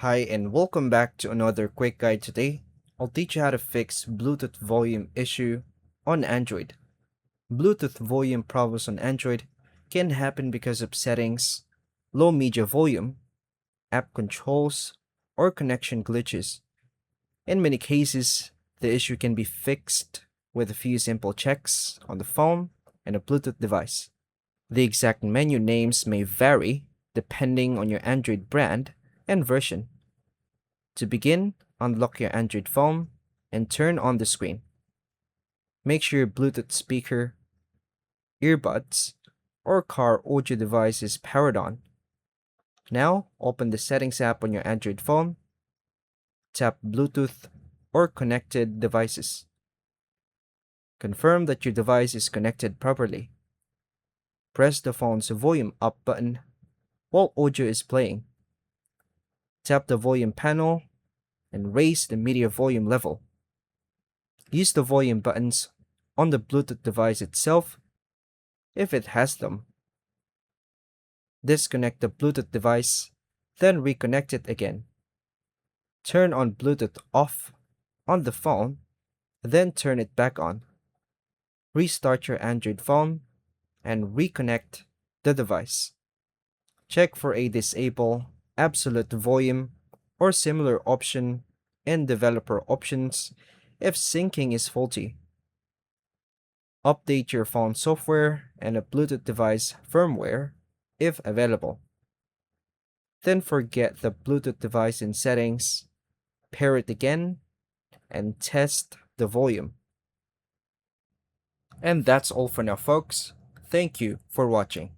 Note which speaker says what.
Speaker 1: Hi and welcome back to another quick guide. Today, I'll teach you how to fix Bluetooth volume issue on Android. Bluetooth volume problems on Android can happen because of settings, low media volume, app controls, or connection glitches. In many cases, the issue can be fixed with a few simple checks on the phone and a Bluetooth device. The exact menu names may vary depending on your Android brand and version. To begin, unlock your Android phone and turn on the screen. Make sure your Bluetooth speaker, earbuds, or car audio device is powered on. Now, open the Settings app on your Android phone, tap Bluetooth or connected devices. Confirm that your device is connected properly. Press the phone's volume up button while audio is playing. Tap the volume panel and raise the media volume level. Use the volume buttons on the Bluetooth device itself if it has them. Disconnect the Bluetooth device, then reconnect it again. Turn on Bluetooth off on the phone, then turn it back on. Restart your Android phone and reconnect the device. Check for a disable absolute volume or similar option in developer options if syncing is faulty. Update your phone software and a Bluetooth device firmware if available. Then forget the Bluetooth device in settings, pair it again, and test the volume. And that's all for now, folks. Thank you for watching.